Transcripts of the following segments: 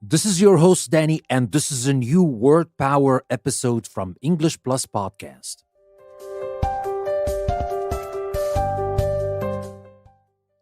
This is your host, Danny, and this is a new Word Power episode from English Plus Podcast.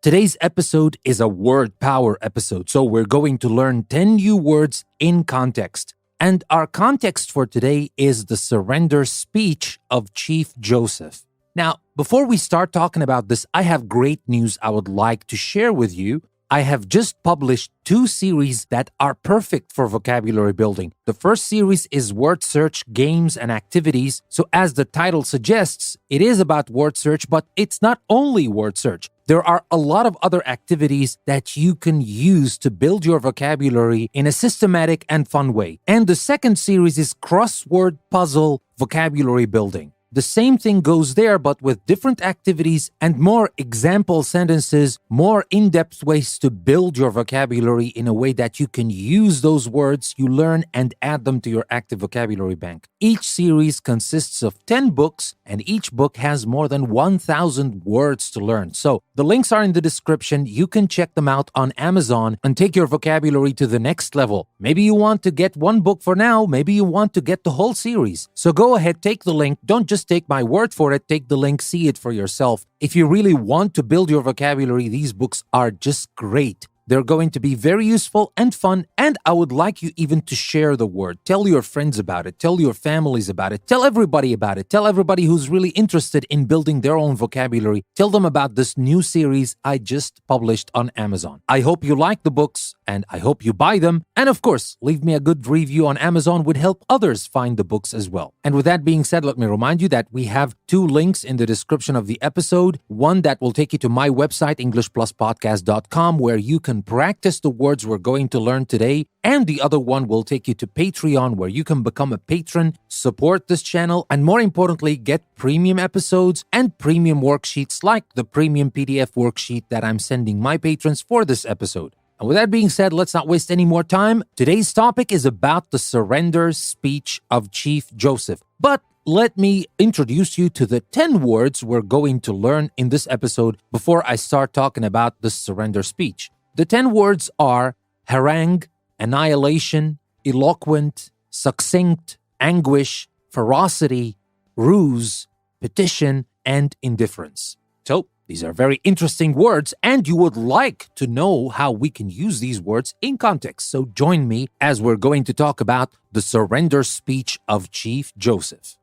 Today's episode is a Word Power episode, so we're going to learn 10 new words in context. And our context for today is the surrender speech of Chief Joseph. Now, before we start talking about this, I have great news I would like to share with you. I have just published 2 series that are perfect for vocabulary building. The first series is word search, games, and activities. So as the title suggests, it is about word search, but it's not only word search. There are a lot of other activities that you can use to build your vocabulary in a systematic and fun way. And the second series is crossword puzzle vocabulary building. The same thing goes there, but with different activities and more example sentences, more in-depth ways to build your vocabulary in a way that you can use those words you learn and add them to your active vocabulary bank. Each series consists of 10 books, and each book has more than 1,000 words to learn. So the links are in the description. You can check them out on Amazon and take your vocabulary to the next level. Maybe you want to get one book for now. Maybe you want to get the whole series. So go ahead, take the link. Don't just take my word for it. Take the link, see it for yourself. If you really want to build your vocabulary, these books are just great. They're going to be very useful and fun, and I would like you even to share the word. Tell your friends about it. Tell your families about it. Tell everybody about it. Tell everybody who's really interested in building their own vocabulary. Tell them about this new series I just published on Amazon. I hope you like the books, and I hope you buy them. And of course, leave me a good review on Amazon would help others find the books as well. And with that being said, let me remind you that we have 2 links in the description of the episode. One that will take you to my website, EnglishPlusPodcast.com, where you can practice the words we're going to learn today. And the other one will take you to Patreon, where you can become a patron, support this channel, and more importantly, get premium episodes and premium worksheets like the premium PDF worksheet that I'm sending my patrons for this episode. And with that being said, let's not waste any more time. Today's topic is about the surrender speech of Chief Joseph. But let me introduce you to the 10 words we're going to learn in this episode before I start talking about the surrender speech. The 10 words are harangue, annihilation, eloquent, succinct, anguish, ferocity, ruse, petition, and indifference. So, these are very interesting words, and you would like to know how we can use these words in context. So join me as we're going to talk about the surrender speech of Chief Joseph.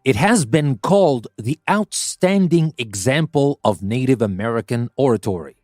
It has been called the outstanding example of Native American oratory.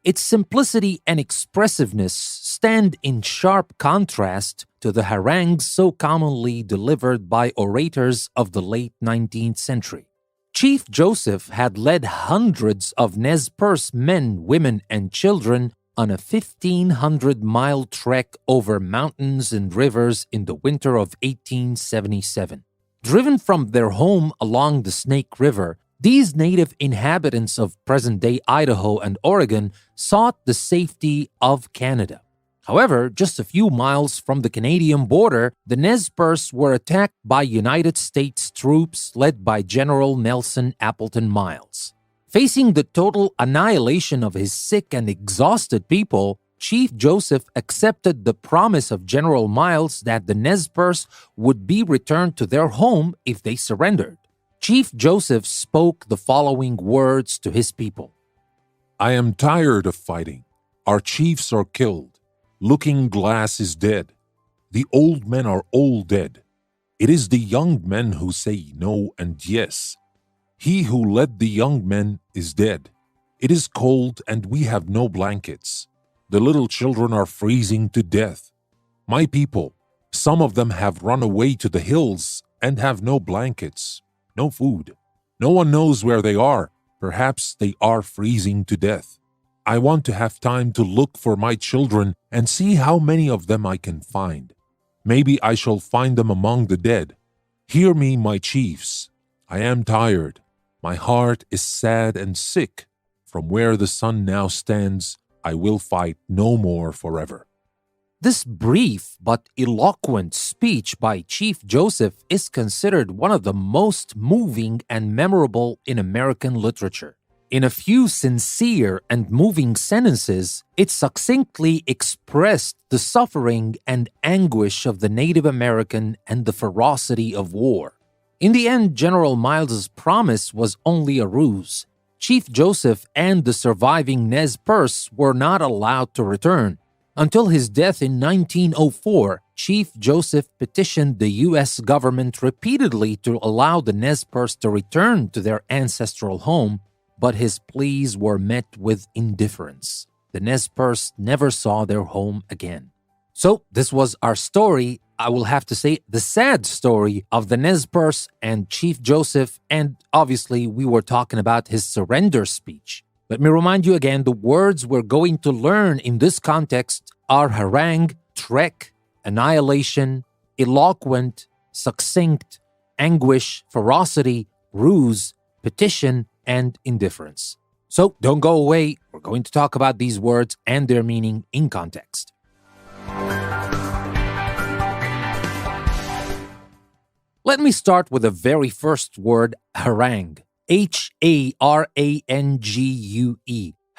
Its simplicity and expressiveness stand in sharp contrast to the harangues so commonly delivered by orators of the late 19th century. Chief Joseph had led hundreds of Nez Perce men, women, and children on a 1,500-mile trek over mountains and rivers in the winter of 1877. Driven from their home along the Snake River, these native inhabitants of present-day Idaho and Oregon sought the safety of Canada. However, just a few miles from the Canadian border, the Nez Perce were attacked by United States troops led by General Nelson Appleton Miles. Facing the total annihilation of his sick and exhausted people, Chief Joseph accepted the promise of General Miles that the Nez Perce would be returned to their home if they surrendered. Chief Joseph spoke the following words to his people. I am tired of fighting. Our chiefs are killed. Looking Glass is dead. The old men are all dead. It is the young men who say no and yes. He who led the young men is dead. It is cold and we have no blankets. The little children are freezing to death. My people, some of them have run away to the hills and have no blankets, no food. No one knows where they are. Perhaps they are freezing to death. I want to have time to look for my children and see how many of them I can find. Maybe I shall find them among the dead. Hear me, my chiefs. I am tired. My heart is sad and sick. From where the sun now stands, I will fight no more forever. This brief but eloquent speech by Chief Joseph is considered one of the most moving and memorable in American literature. in a few sincere and moving sentences, it succinctly expressed the suffering and anguish of the Native American and the ferocity of war. In the end, General Miles's promise was only a ruse. Chief Joseph and the surviving Nez Perce were not allowed to return. Until his death in 1904, Chief Joseph petitioned the U.S. government repeatedly to allow the Nez Perce to return to their ancestral home, but his pleas were met with indifference. The Nez Perce never saw their home again. So this was our story, I will have to say, the sad story of the Nez Perce and Chief Joseph, and obviously we were talking about his surrender speech. Let me remind you again, the words we're going to learn in this context are harangue, trek, annihilation, eloquent, succinct, anguish, ferocity, ruse, petition, and indifference. So don't go away. We're going to talk about these words and their meaning in context. Let me start with the very first word, harangue. Harangue.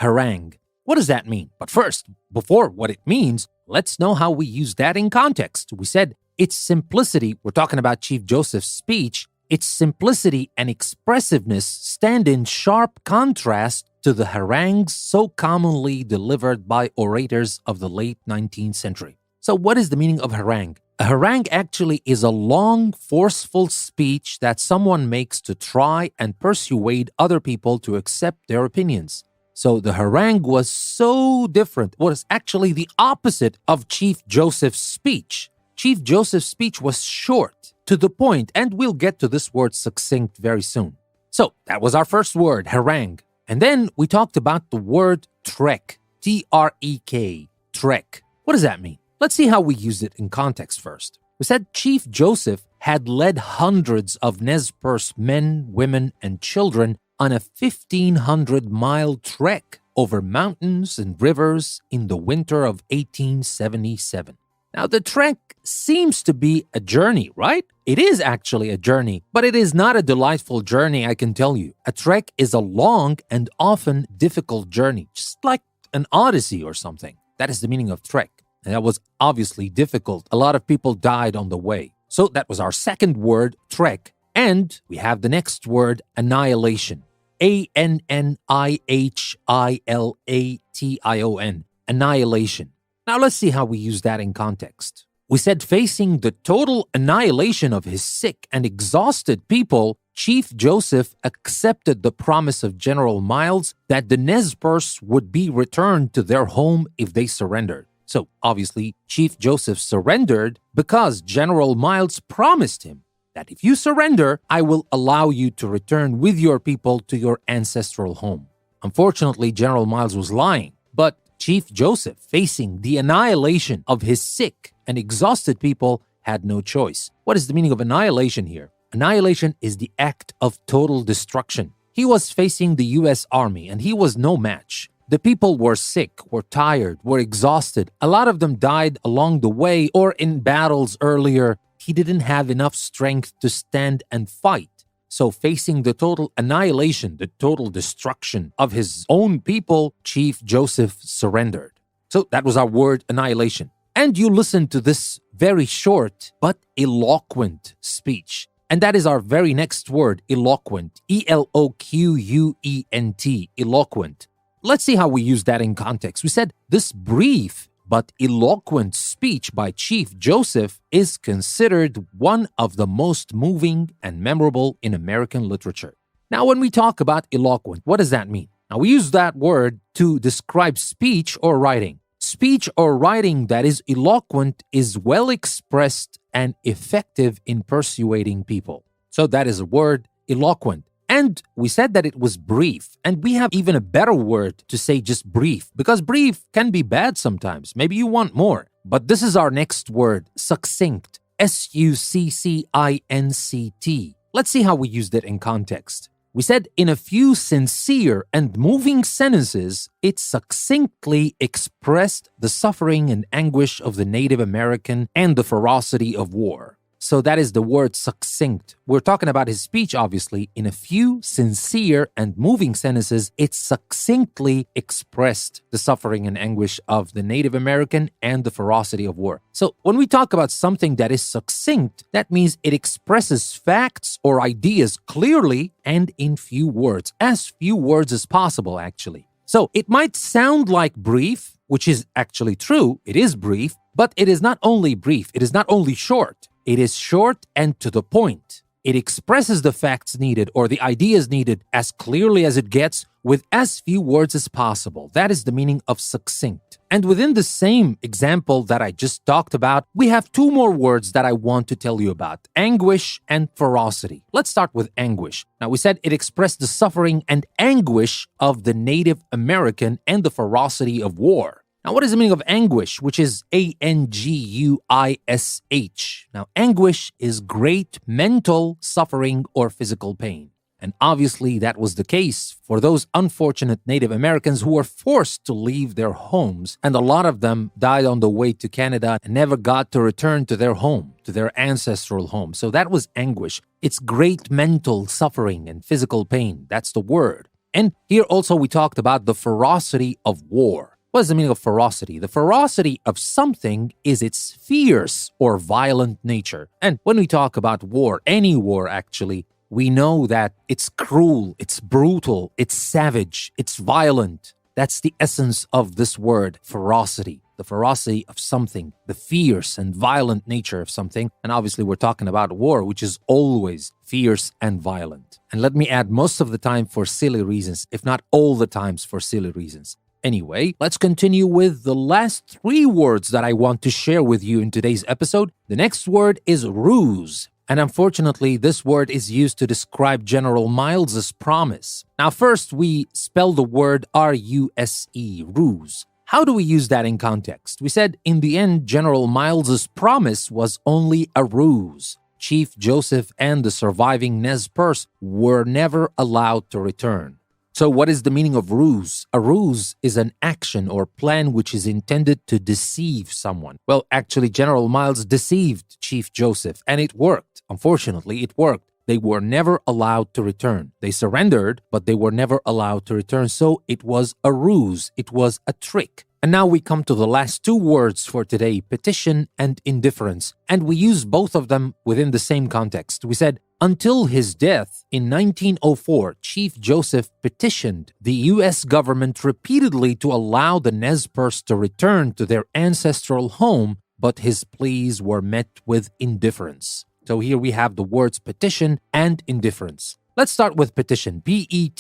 Harangue. What does that mean? But first, before what it means, let's know how we use that in context. We said its simplicity, we're talking about Chief Joseph's speech, its simplicity and expressiveness stand in sharp contrast to the harangues so commonly delivered by orators of the late 19th century. So what is the meaning of harangue? A harangue actually is a long, forceful speech that someone makes to try and persuade other people to accept their opinions. So the harangue was so different, was actually the opposite of Chief Joseph's speech. Chief Joseph's speech was short, to the point, and we'll get to this word succinct very soon. So that was our first word, harangue. And then we talked about the word trek, T-R-E-K, trek. What does that mean? Let's see how we use it in context first. We said Chief Joseph had led hundreds of Nez Perce men, women, and children on a 1,500-mile trek over mountains and rivers in the winter of 1877. Now, the trek seems to be a journey, right? It is actually a journey, but it is not a delightful journey, I can tell you. A trek is a long and often difficult journey, just like an odyssey or something. That is the meaning of trek. And that was obviously difficult. A lot of people died on the way. So that was our second word, trek. And we have the next word, annihilation. A-N-N-I-H-I-L-A-T-I-O-N. Annihilation. Now let's see how we use that in context. We said facing the total annihilation of his sick and exhausted people, Chief Joseph accepted the promise of General Miles that the Nez Perce would be returned to their home if they surrendered. So obviously, Chief Joseph surrendered because General Miles promised him that if you surrender, I will allow you to return with your people to your ancestral home. Unfortunately, General Miles was lying, but Chief Joseph, facing the annihilation of his sick and exhausted people, had no choice. What is the meaning of annihilation here? Annihilation is the act of total destruction. He was facing the U.S. Army, and he was no match. The people were sick, were tired, were exhausted. A lot of them died along the way or in battles earlier. He didn't have enough strength to stand and fight. So facing the total annihilation, the total destruction of his own people, Chief Joseph surrendered. So that was our word, annihilation. And you listen to this very short but eloquent speech. And that is our very next word, eloquent. E-L-O-Q-U-E-N-T, eloquent. Let's see how we use that in context. We said this brief but eloquent speech by Chief Joseph is considered one of the most moving and memorable in American literature. Now, when we talk about eloquent, what does that mean? Now, we use that word to describe speech or writing. Speech or writing that is eloquent is well expressed and effective in persuading people. So that is a word, eloquent. And we said that it was brief. And we have even a better word to say just brief, because brief can be bad sometimes. Maybe you want more. But this is our next word, succinct. S-U-C-C-I-N-C-T. Let's see how we used it in context. We said in a few sincere and moving sentences, it succinctly expressed the suffering and anguish of the Native American and the ferocity of war. So that is the word succinct. We're talking about his speech, obviously. In a few sincere and moving sentences, it succinctly expressed the suffering and anguish of the Native American and the ferocity of war. So when we talk about something that is succinct, that means it expresses facts or ideas clearly and in few words, as few words as possible, actually. So it might sound like brief, which is actually true. It is brief, but it is not only brief. It is not only short. It is short and to the point. It expresses the facts needed or the ideas needed as clearly as it gets with as few words as possible. That is the meaning of succinct. And within the same example that I just talked about, we have two more words that I want to tell you about: anguish and ferocity. Let's start with anguish. Now, we said it expressed the suffering and anguish of the Native American and the ferocity of war. Now, what is the meaning of anguish, which is A-N-G-U-I-S-H? Now, anguish is great mental suffering or physical pain. And obviously, that was the case for those unfortunate Native Americans who were forced to leave their homes. And a lot of them died on the way to Canada and never got to return to their home, to their ancestral home. So that was anguish. It's great mental suffering and physical pain. That's the word. And here also we talked about the ferocity of war. What is the meaning of ferocity? The ferocity of something is its fierce or violent nature. And when we talk about war, any war actually, we know that it's cruel, it's brutal, it's savage, it's violent. That's the essence of this word, ferocity. The ferocity of something, the fierce and violent nature of something. And obviously we're talking about war, which is always fierce and violent. And let me add, most of the time for silly reasons, if not all the times for silly reasons. Anyway, let's continue with the last three words that I want to share with you in today's episode. The next word is ruse. And unfortunately, this word is used to describe General Miles's promise. Now, first, we spell the word R-U-S-E, ruse. How do we use that in context? We said, in the end, General Miles's promise was only a ruse. Chief Joseph and the surviving Nez Perce were never allowed to return. So what is the meaning of ruse? A ruse is an action or plan which is intended to deceive someone. Well, actually, General Miles deceived Chief Joseph, and it worked. Unfortunately, it worked. They were never allowed to return. They surrendered, but they were never allowed to return. So it was a ruse. It was a trick. And now we come to the last two words for today, petition and indifference. And we use both of them within the same context. We said, until his death in 1904, Chief Joseph petitioned the U.S. government repeatedly to allow the Nez Perce to return to their ancestral home, but his pleas were met with indifference. So here we have the words petition and indifference. Let's start with petition, P-E-T-I-T-I-O-N.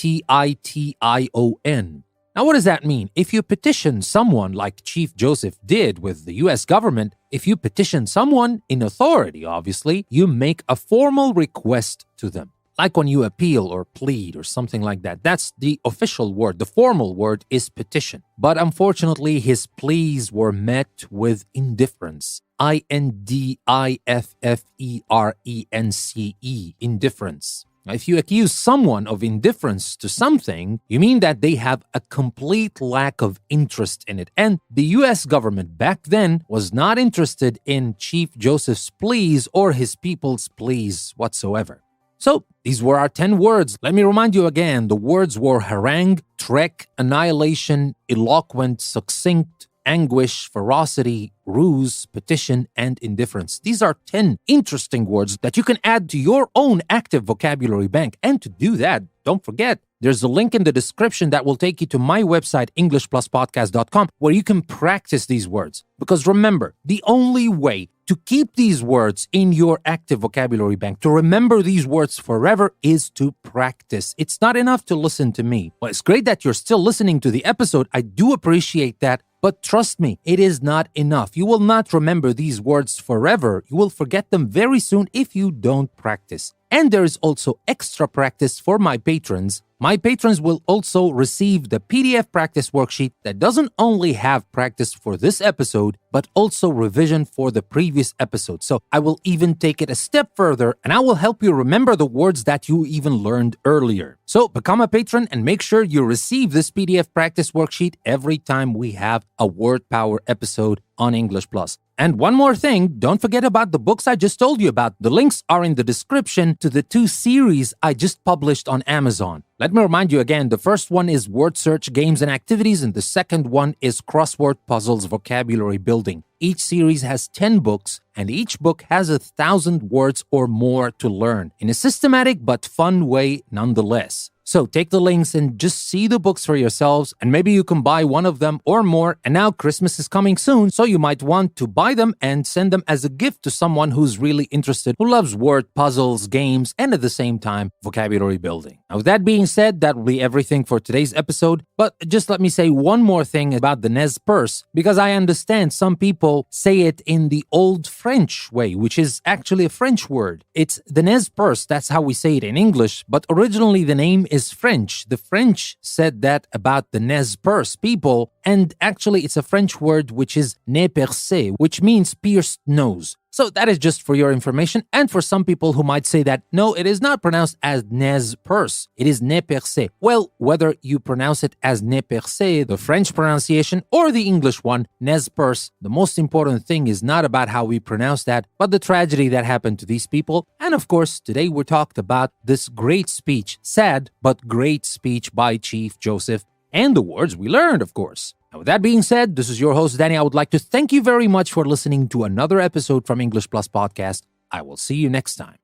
Now, what does that mean? If you petition someone like Chief Joseph did with the U.S. government, if you petition someone in authority, obviously, you make a formal request to them. Like when you appeal or plead or something like that. That's the official word. The formal word is petition. But unfortunately, his pleas were met with indifference. I-N-D-I-F-F-E-R-E-N-C-E, indifference. Now, if you accuse someone of indifference to something, you mean that they have a complete lack of interest in it. And the U.S. government back then was not interested in Chief Joseph's pleas or his people's pleas whatsoever. So, these were our 10 words. Let me remind you again, the words were harangue, trek, annihilation, eloquent, succinct, anguish, ferocity, ruse, petition, and indifference. These are 10 interesting words that you can add to your own active vocabulary bank. And to do that, don't forget, there's a link in the description that will take you to my website, EnglishPlusPodcast.com, where you can practice these words. Because remember, the only way to keep these words in your active vocabulary bank, to remember these words forever, is to practice. It's not enough to listen to me. Well, it's great that you're still listening to the episode. I do appreciate that. But trust me, it is not enough. You will not remember these words forever. You will forget them very soon if you don't practice. And there is also extra practice for my patrons. My patrons will also receive the PDF practice worksheet that doesn't only have practice for this episode, but also revision for the previous episode. So I will even take it a step further, and I will help you remember the words that you even learned earlier. So become a patron and make sure you receive this PDF practice worksheet every time we have a Word Power episode on English Plus. And one more thing, don't forget about the books I just told you about. The links are in the description to the 2 series I just published on Amazon. Let me remind you again, the first one is word search, games, and activities, and the second one is crossword puzzles, vocabulary building. Each series has 10 books, and each book has 1,000 words or more to learn in a systematic but fun way nonetheless. So take the links and just see the books for yourselves, and maybe you can buy one of them or more. And now Christmas is coming soon, so you might want to buy them and send them as a gift to someone who's really interested, who loves word puzzles, games, and at the same time, vocabulary building. Now, with that being said, that will be everything for today's episode. But just let me say one more thing about the Nez Perce, because I understand some people say it in the old French way, which is actually a French word. It's the Nez Perce, that's how we say it in English, but originally the name is French. The French said that about the Nez Perce people, and actually it's a French word which is nez percé, which means pierced nose. So that is just for your information, and for some people who might say that, no, it is not pronounced as Nez Perce, it is nez percé. Well, whether you pronounce it as nez percé, the French pronunciation, or the English one, Nez Perce, the most important thing is not about how we pronounce that, but the tragedy that happened to these people. And of course, today we talked about this great speech, sad but great speech by Chief Joseph, and the words we learned, of course. Now, with that being said, this is your host, Danny. I would like to thank you very much for listening to another episode from English Plus Podcast. I will see you next time.